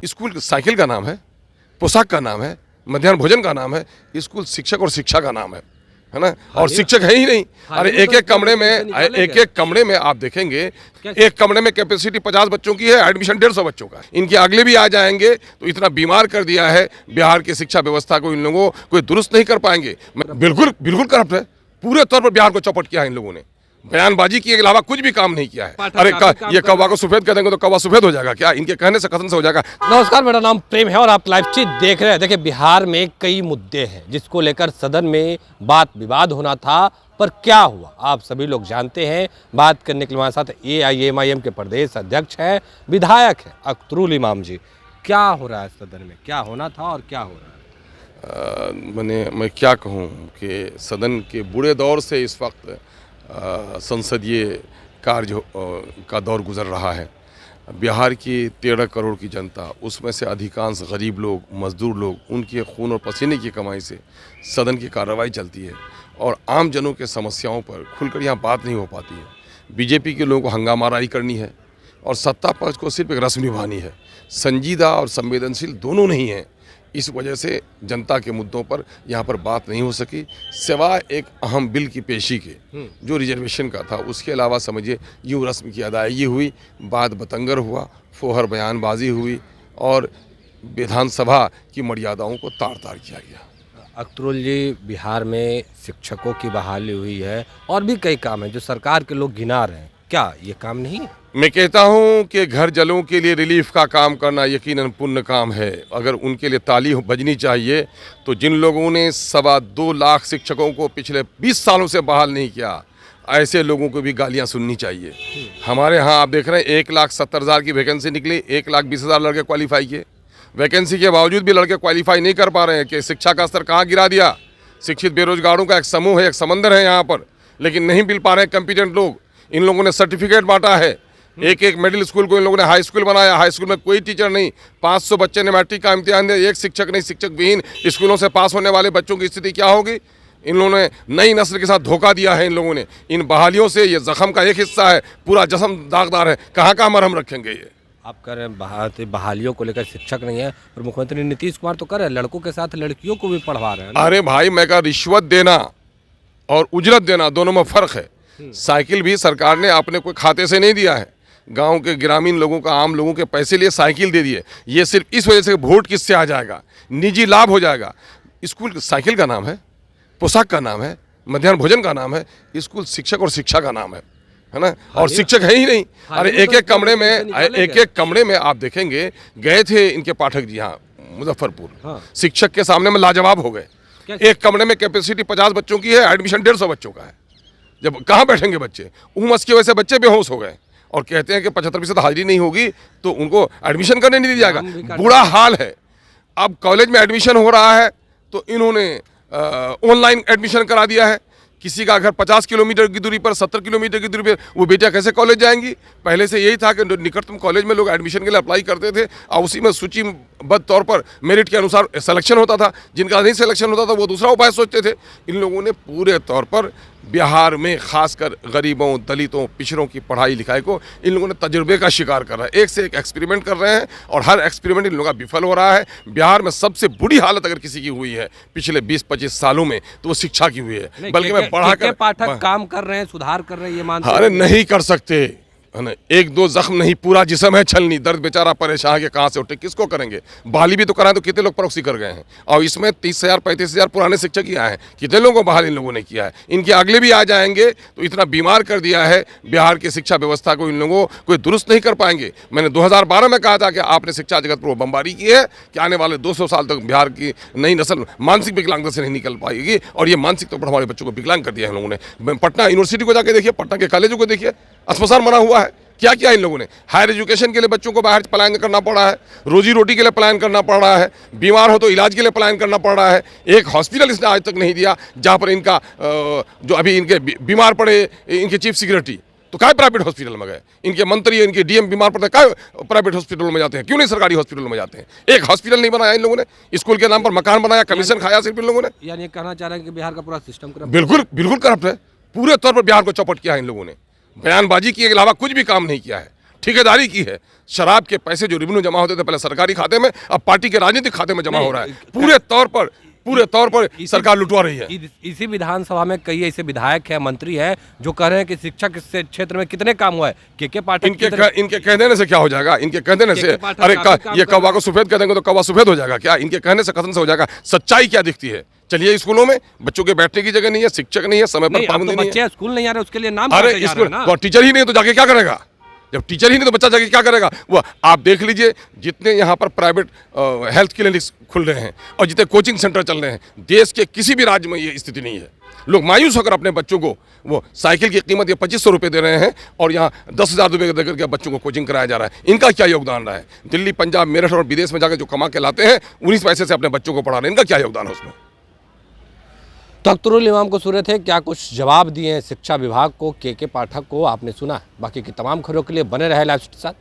School cycle का नाम है, पोशाक का नाम है, मध्याह्न भोजन का नाम है। स्कूल शिक्षक और शिक्षा का नाम है ना। और शिक्षक है ही नहीं। अरे एक एक कमरे में आप देखेंगे, एक कमरे में कैपेसिटी 50 बच्चों की है, एडमिशन 150 बच्चों का है। इनके अगले भी आ जाएंगे तो इतना बीमार कर दिया है बिहार की शिक्षा व्यवस्था को, इन लोगों कोई दुरुस्त नहीं कर पाएंगे। बिल्कुल बिल्कुल करप्ट है, पूरे तौर पर बिहार को चौपट किया है इन लोगों ने। बयानबाजी के अलावा कुछ भी काम नहीं किया है। अरे ये कौवा को सफेद कर देंगे तो कौवा सफेद हो जाएगा क्या? इनके कहने से कथन से हो जाएगा। नमस्कार, मेरा नाम प्रेम है और आप लाइव चीज देख रहे हैं। देखिए, बिहार में कई मुद्दे हैं जिसको लेकर सदन में बात विवाद होना था, पर क्या हुआ आप सभी लोग जानते हैं। बात करने के लिए हमारे साथ AIMIM के प्रदेश अध्यक्ष हैं, विधायक है अख्तरुल इमाम जी। क्या हो रहा है सदन में, क्या होना था और क्या हो रहा है? मैं क्या कहूँ कि सदन के बुरे दौर से इस वक्त संसदीय कार्य का दौर गुजर रहा है। बिहार की 13 करोड़ की जनता, उसमें से अधिकांश गरीब लोग, मजदूर लोग, उनके खून और पसीने की कमाई से सदन की कार्रवाई चलती है और आम जनों के समस्याओं पर खुलकर यहाँ बात नहीं हो पाती है। बीजेपी के लोगों को हंगामाराई करनी है और सत्ता पक्ष को सिर्फ एक रस्म निभानी है। संजीदा और संवेदनशील दोनों नहीं हैं। इस वजह से जनता के मुद्दों पर यहाँ पर बात नहीं हो सकी, सिवाय एक अहम बिल की पेशी के जो रिजर्वेशन का था। उसके अलावा समझिए यूँ रस्म की अदायगी हुई, बाद बतंगर हुआ, फोहर बयानबाजी हुई और विधानसभा की मर्यादाओं को तार तार किया गया। अख्तरुल जी, बिहार में शिक्षकों की बहाली हुई है और भी कई काम हैं जो सरकार के लोग गिना रहे हैं, क्या ये काम नहीं है? मैं कहता हूं कि घर जलों के लिए रिलीफ का काम करना यकीनन पुण्य काम है। अगर उनके लिए ताली बजनी चाहिए तो जिन लोगों ने 2.25 लाख शिक्षकों को पिछले 20 सालों से बहाल नहीं किया, ऐसे लोगों को भी गालियां सुननी चाहिए। हमारे यहाँ आप देख रहे हैं 1,70,000 की वैकेंसी निकली, 1,20,000 लड़के क्वालिफाई किए। वैकेंसी के बावजूद भी लड़के क्वालिफाई नहीं कर पा रहे हैं कि शिक्षा का स्तर कहाँ गिरा दिया। शिक्षित बेरोजगारों का एक समूह है, एक समंदर है यहाँ पर, लेकिन नहीं मिल पा रहे हैं कॉम्पिटेंट लोग। इन लोगों ने सर्टिफिकेट बांटा है, एक मिडिल स्कूल को इन लोगों ने हाई स्कूल बनाया। हाई स्कूल में कोई टीचर नहीं, 500 बच्चे ने मैट्रिक का इम्तिहान दिया, एक शिक्षक नहीं। शिक्षक विहीन स्कूलों से पास होने वाले बच्चों की स्थिति क्या होगी? इन लोगों ने नई नस्ल के साथ धोखा दिया है। इन लोगों ने इन बहालियों से, ये जख्म का एक हिस्सा है, पूरा जख्म दागदार है। कहाँ कहाँ मरहम रखेंगे ये? आप कह रहे हैं बहालियों को लेकर शिक्षक नहीं है, और मुख्यमंत्री नीतीश कुमार तो कर रहे हैं, लड़कों के साथ लड़कियों को भी पढ़वा रहे हैं। अरे भाई, मैं कहा रिश्वत देना और उजरत देना दोनों में फ़र्क है। साइकिल भी सरकार ने अपने कोई खाते से नहीं दिया है, गांव के ग्रामीण लोगों का, आम लोगों के पैसे लिए साइकिल दे दिए। ये सिर्फ इस वजह से वोट किससे आ जाएगा, निजी लाभ हो जाएगा। स्कूल साइकिल का नाम है, पोशाक का नाम है, मध्याह्न भोजन का नाम है। स्कूल शिक्षक और शिक्षा का नाम है ना। और शिक्षक है ही नहीं। अरे एक एक कमरे में आप देखेंगे, गए थे इनके पाठक जी यहाँ मुजफ्फरपुर, शिक्षक के सामने में लाजवाब हो गए। एक कमरे में कैपेसिटी 50 बच्चों की है, एडमिशन 150 बच्चों का है। जब कहाँ बैठेंगे बच्चे? उमस की वजह से बच्चे बेहोश हो गए और कहते हैं कि 75% हाजिरी नहीं होगी तो उनको एडमिशन करने नहीं दिया जाएगा। बुरा हाल है। अब कॉलेज में एडमिशन हो रहा है तो इन्होंने ऑनलाइन एडमिशन करा दिया है। किसी का घर 50 किलोमीटर की दूरी पर, 70 किलोमीटर की दूरी पर, वो बेटियां कैसे कॉलेज जाएंगी? पहले से यही था कि निकटतम कॉलेज में लोग एडमिशन के लिए अप्लाई करते थे और उसी में सूचीबद्ध तौर पर मेरिट के अनुसार सिलेक्शन होता था। जिनका नहीं सिलेक्शन होता था वो दूसरा उपाय सोचते थे। इन लोगों ने पूरे तौर पर बिहार में खासकर गरीबों, दलितों, पिछड़ों की पढ़ाई लिखाई को इन लोगों ने तजुर्बे का शिकार कर रहा है। एक से एक एक्सपेरिमेंट कर रहे हैं और हर एक्सपेरिमेंट इन लोगों का विफल हो रहा है। बिहार में सबसे बुरी हालत अगर किसी की हुई है पिछले 20-25 सालों में तो वो शिक्षा की हुई है। बल्कि मैं बढ़ाकर पाठक काम कर रहे हैं, सुधार कर रहे हैं, ये मानते हैं? अरे नहीं कर सकते है ना। एक दो जख्म नहीं, पूरा जिस्म है छलनी। दर्द बेचारा परेशान के कहाँ से उठे, किसको करेंगे? बहाली भी तो कराएं तो कितने लोग प्रॉक्सी कर गए हैं। और इसमें 30,000-35,000 पुराने शिक्षक ही आए हैं। कितने लोगों को बहाल इन लोगों ने किया है? इनके अगले भी आ जाएंगे तो इतना बीमार कर दिया है बिहार की शिक्षा व्यवस्था को, इन लोगों कोई दुरुस्त नहीं कर पाएंगे। मैंने 2012 में कहा था कि आपने शिक्षा जगत पर बमबारी की है कि आने वाले 200 साल तक बिहार की नई नस्ल मानसिक विकलांगता से नहीं निकल पाएगी। और ये मानसिक तौर पर हमारे बच्चों को विकलांग कर दिया है इन लोगों ने। पटना यूनिवर्सिटी को जाके देखिए, पटना के कॉलेजों को देखिए, अस्पताल बना हुआ है। क्या किया इन लोगों ने? हायर एजुकेशन के लिए बच्चों को बाहर पलायन करना पड़ रहा है, रोजी रोटी के लिए पलायन करना पड़ रहा है, बीमार हो तो इलाज के लिए पलायन करना पड़ रहा है। एक हॉस्पिटल इसने आज तक नहीं दिया जहाँ पर इनका जो अभी इनके बीमार पड़े इनके चीफ सेक्रेटरी तो क्या प्राइवेट हॉस्पिटल में गए, इनके मंत्री इनके डीएम बीमार पड़ते क्या प्राइवेट हॉस्पिटल में जाते हैं, क्यों नहीं सरकारी हॉस्पिटल में जाते हैं? एक हॉस्पिटल नहीं बनाया इन लोगों ने। स्कूल के नाम पर मकान बनाया, कमीशन खाया सिर्फ इन लोगों ने। यानी ये कहना चाह रहे हैं कि बिहार का पूरा सिस्टम करप्ट? बिल्कुल बिल्कुल करप्ट है। पूरे तौर पर बिहार को चौपट किया है इन लोगों ने। बयानबाजी के अलावा कुछ भी काम नहीं किया है। ठेकेदारी की है। शराब के पैसे जो रेवेन्यू जमा होते थे पहले सरकारी खाते में, अब पार्टी के राजनीतिक खाते में जमा हो रहा है। पूरे तौर पर सरकार लुटवा रही है। इसी विधानसभा में कई ऐसे विधायक है, मंत्री है जो कह रहे हैं कि शिक्षा के क्षेत्र में कितने काम हुआ है। के पाठक इनके कह देने से क्या हो जाएगा? इनके कह देने से अरे ये कौवा को सफेद कह देंगे तो कौवा सफेद हो जाएगा क्या? इनके कहने से कथन से हो जाएगा? सच्चाई क्या दिखती है? चलिए स्कूलों में बच्चों के बैठने की जगह नहीं है, शिक्षक नहीं है, समय पर पाबंदी नहीं है। स्कूल नहीं आ रहे उसके लिए नाम अरे स्कूल टीचर ही नहीं तो जाके क्या करेगा? जब टीचर ही नहीं तो बच्चा जाके क्या करेगा? वो आप देख लीजिए, जितने यहाँ पर प्राइवेट हेल्थ क्लिनिक्स खुल रहे हैं और जितने कोचिंग सेंटर चल रहे हैं, देश के किसी भी राज्य में ये स्थिति नहीं है। लोग मायूस होकर अपने बच्चों को वो साइकिल की कीमत ये 2500 रुपये दे रहे हैं और यहाँ 10,000 रुपये देकर के बच्चों को कोचिंग कराया जा रहा है। इनका क्या योगदान रहा है? दिल्ली, पंजाब, मेरठ और विदेश में जाकर जो कमा के लाते हैं, उन्हीं पैसे से अपने बच्चों को पढ़ा रहे हैं। इनका क्या योगदान है उसमें? तो अख्तरुल इमाम को सूरत है क्या कुछ जवाब दिए हैं शिक्षा विभाग को, के पाठक को, आपने सुना। बाकी की तमाम खबरों के लिए बने रहे लाइव के साथ।